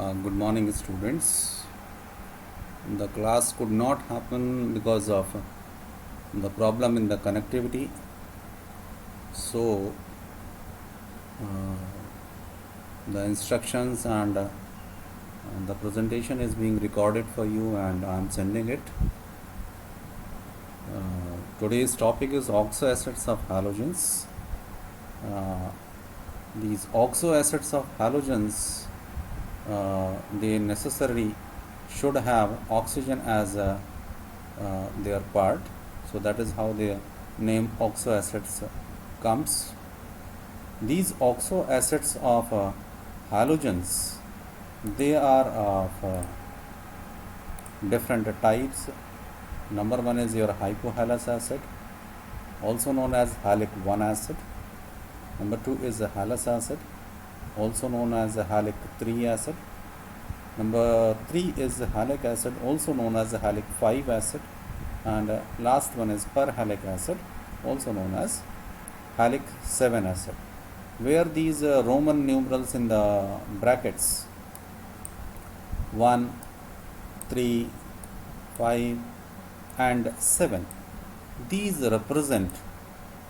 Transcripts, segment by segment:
Good morning, students. The class could not happen because of the problem in the connectivity. So, the instructions and the presentation is being recorded for you, and I am sending it. Today's topic is oxo acids of halogens. These oxo acids of halogens, they necessarily should have oxygen as their part, so that is how the name oxo acids comes. These oxo acids of halogens, they are of different types. Number one is your hypohalous acid, also known as halic 1 acid. Number two is the halous acid, also known as the halic 3 acid. Number 3 is the halic acid, also known as the halic 5 acid. And last one is perhalic acid, also known as halic 7 acid. Where these Roman numerals in the brackets 1, 3, 5 and 7, these represent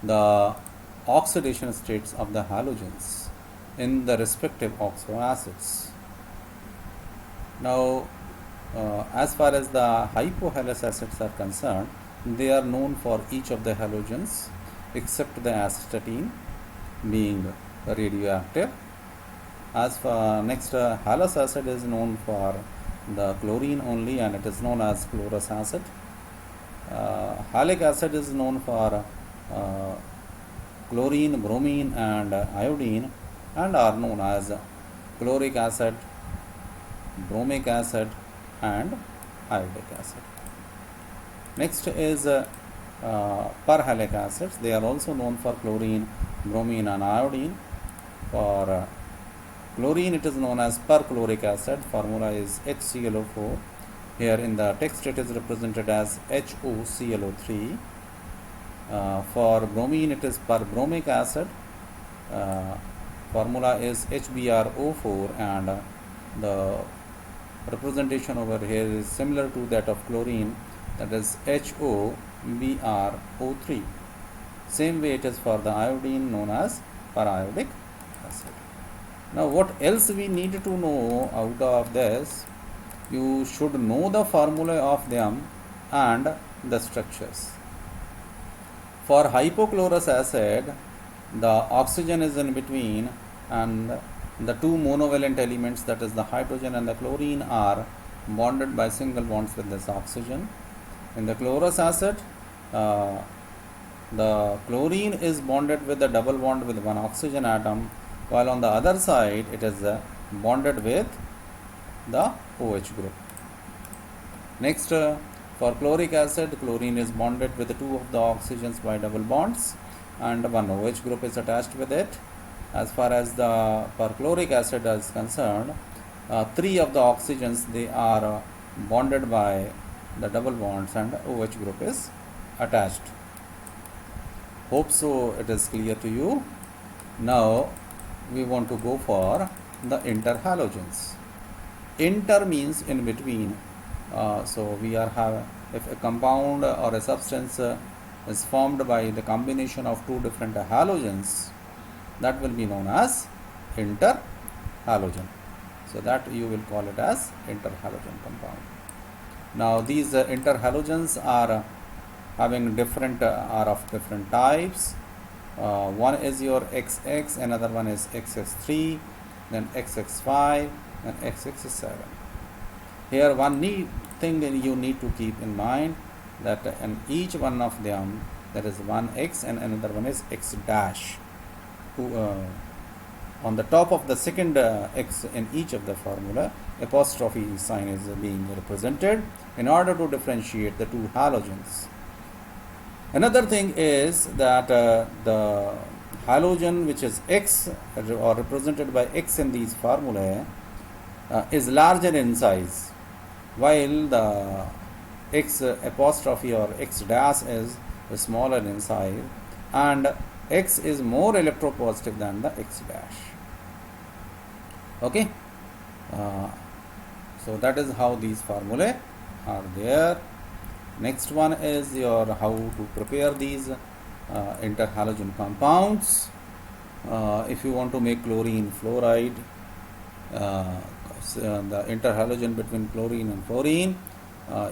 the oxidation states of the halogens in the respective oxo acids. Now, as far as the hypohalous acids are concerned, they are known for each of the halogens except the astatine being radioactive. As for next, halous acid is known for the chlorine only, and it is known as chlorous acid. Halic acid is known for chlorine, bromine and iodine, and are known as chloric acid, bromic acid and iodic acid. Next is perhalic acids. They are also known for chlorine, bromine and iodine. For chlorine, it is known as perchloric acid. Formula is HClO4. Here in the text it is represented as HOClO3. For bromine, it is perbromic acid. Formula is HBrO4, and the representation over here is similar to that of chlorine, that is HOBrO3. Same way it is for the iodine, known as periodic acid. Now, what else we need to know out of this? You should know the formula of them and the structures. For hypochlorous acid, the oxygen is in between, and the two monovalent elements, that is the hydrogen and the chlorine, are bonded by single bonds with this oxygen. In the chlorous acid, the chlorine is bonded with a double bond with one oxygen atom, while on the other side it is bonded with the OH group. Next, for chloric acid, chlorine is bonded with two of the oxygens by double bonds, and one OH group is attached with it. As far as the perchloric acid is concerned, three of the oxygens, they are bonded by the double bonds, and OH group is attached. Hope so it is clear to you. Now we want to go for the interhalogens. Inter means in between. So we are if a compound or a substance is formed by the combination of two different halogens, that will be known as interhalogen. So that you will call it as interhalogen compound. Now these interhalogens are having different are of different types. One is your XX, another one is XX3, then XX5 and XX7. Here one thing you need to keep in mind, that in each one of them there is one X and another one is X dash. On the top of the second X in each of the formula, apostrophe sign is being represented in order to differentiate the two halogens. Another thing is that the halogen which is X, or represented by X in these formulae, is larger in size, while the X apostrophe or X dash is smaller in size, and X is more electropositive than the X dash. Okay. So that is how these formulae are there. Next one is your how to prepare these interhalogen compounds. If you want to make chlorine fluoride, the interhalogen between chlorine and fluorine,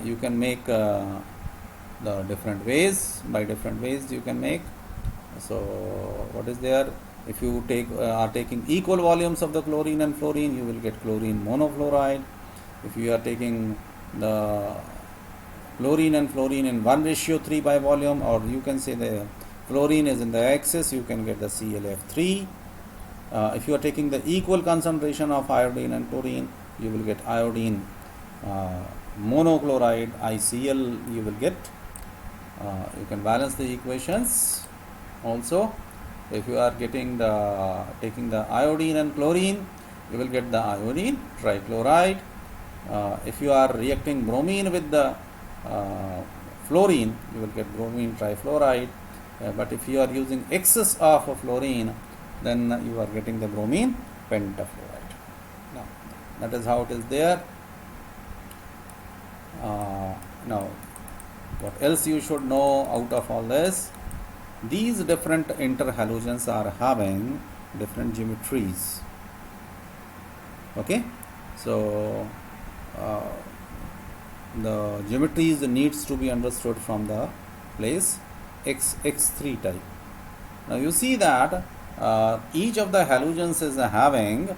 you can make the different ways. By different ways you can make. So what is there? If you are taking equal volumes of the chlorine and fluorine, you will get chlorine monofluoride. If you are taking the chlorine and fluorine in 1:3 by volume, or you can say the fluorine is in the excess, you can get the ClF3. If you are taking the equal concentration of iodine and chlorine, you will get iodine monochloride, ICl you will get. You can balance the equations also. If you are taking the iodine and chlorine, you will get the iodine trichloride. If you are reacting bromine with the fluorine, you will get bromine trifluoride. But if you are using excess of fluorine, then you are getting the bromine pentafluoride. Now, that is how it is there. Now, what else you should know out of all this? These different interhalogens are having different geometries. Okay, so the geometries needs to be understood from the place X3 type. Now you see that each of the halogens is having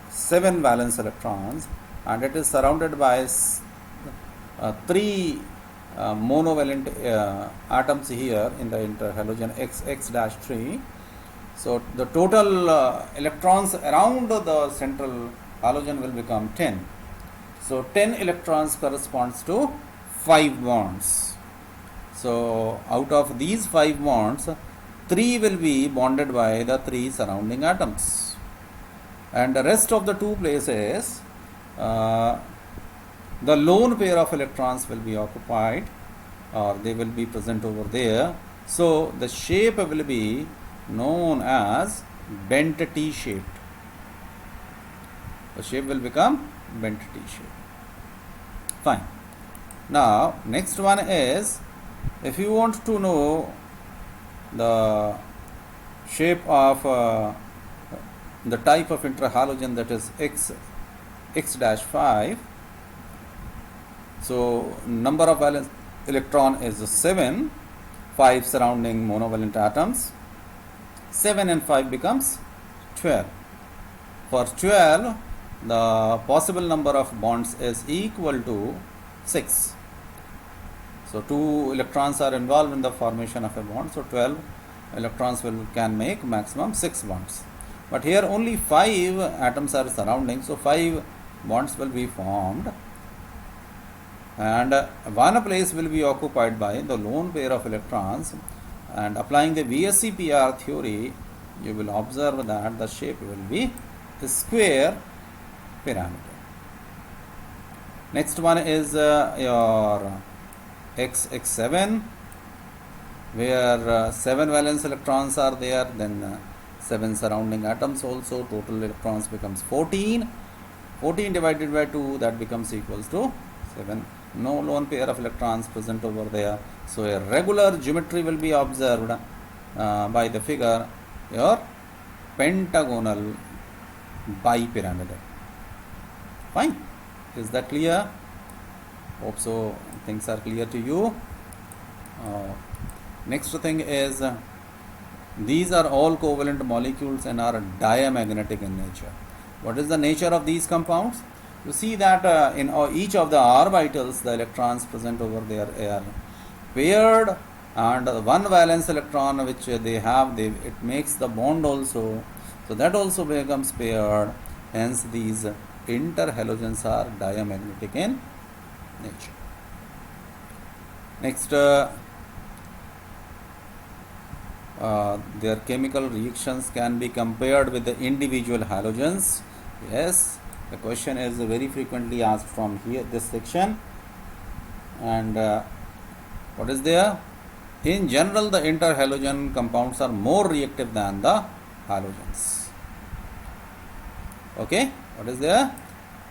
7 valence electrons, and it is surrounded by 3 monovalent atoms here in the interhalogen X-3. So the total electrons around the central halogen will become 10. So 10 electrons corresponds to 5 bonds. So out of these 5 bonds, 3 will be bonded by the 3 surrounding atoms, and the rest of the 2 places the lone pair of electrons will be occupied, or they will be present over there. So the shape will be known as bent T shape. The shape will become bent T shape. Fine. Now next one is, if you want to know the shape of the type of interhalogen, that is X-5, so number of valence electron is 7, 5 surrounding monovalent atoms. 7 and 5 becomes 12. For 12, the possible number of bonds is equal to 6. So 2 electrons are involved in the formation of a bond. So 12 electrons can make maximum 6 bonds. But here only 5 atoms are surrounding. So 5 bonds will be formed, and one place will be occupied by the lone pair of electrons. And applying the VSEPR theory, you will observe that the shape will be a square pyramid. Next one is your X7, where 7 valence electrons are there, then 7 surrounding atoms also. Total electrons becomes 14. 14 divided by 2, that becomes equals to 7. No lone pair of electrons present over there. So a regular geometry will be observed by the figure, your pentagonal bipyramidal. Fine. Is that clear? Hope so. Things are clear to you. Next thing is, these are all covalent molecules and are diamagnetic in nature. What is the nature of these compounds? You see that in each of the orbitals, the electrons present over there are paired, and one valence electron which they have, it makes the bond also. So that also becomes paired. Hence these interhalogens are diamagnetic in nature. Next, their chemical reactions can be compared with the individual halogens. Yes, the question is very frequently asked from here, this section. And what is there? In general, the interhalogen compounds are more reactive than the halogens. Okay, what is there?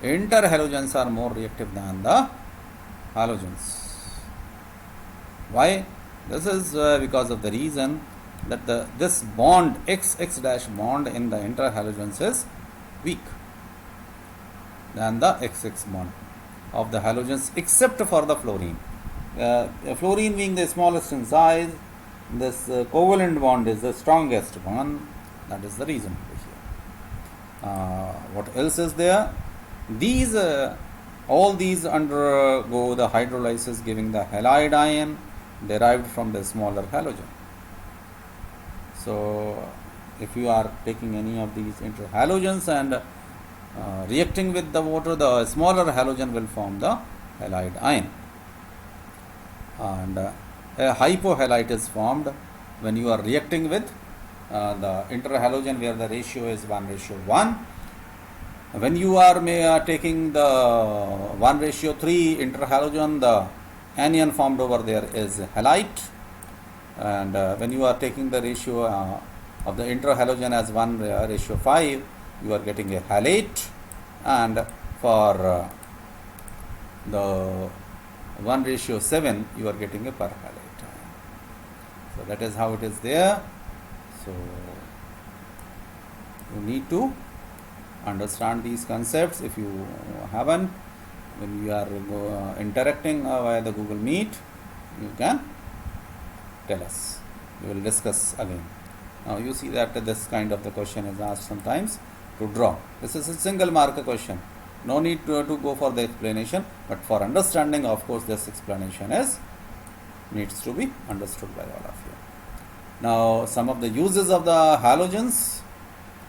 Interhalogens are more reactive than the halogens. Why? This is because of the reason that this bond XX dash bond in the interhalogens is weak than the XX bond of the halogens, except for the fluorine. Fluorine being the smallest in size, this covalent bond is the strongest one. That is the reason here. What else is there? These all these undergo the hydrolysis, giving the halide ion derived from the smaller halogen. So if you are taking any of these interhalogens and reacting with the water, the smaller halogen will form the halide ion, and a hypohalite is formed when you are reacting with the interhalogen where the ratio is 1:1. When you are taking the 1:3 interhalogen, the anion formed over there is halite, and when you are taking the ratio of the interhalogen as 1:5, you are getting a halate, and for the 1:7, you are getting a perhalate. So that is how it is there. So you need to understand these concepts. If you haven't, when you are interacting via the Google Meet, you can tell us. We will discuss again. Now you see that this kind of the question is asked sometimes to draw. This is a single mark question. No need to go for the explanation, but for understanding, of course, this explanation needs to be understood by all of you. Now, some of the uses of the halogens,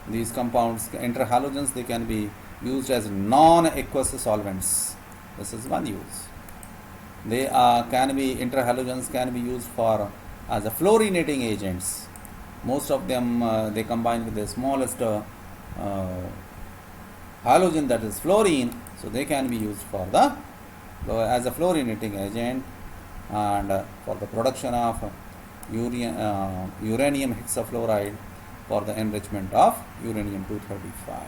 these compounds, interhalogens, they can be used as non-aqueous solvents. This is one use. They interhalogens can be used for as a fluorinating agents. Most of them they combine with the smallest halogen, that is fluorine, so they can be used for as a fluorinating agent, and for the production of uranium hexafluoride for the enrichment of uranium-235.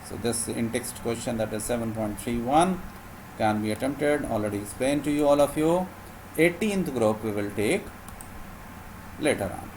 So this in-text question, that is 7.31, can be attempted. Already explained to you, all of you. 18th group we will take later on.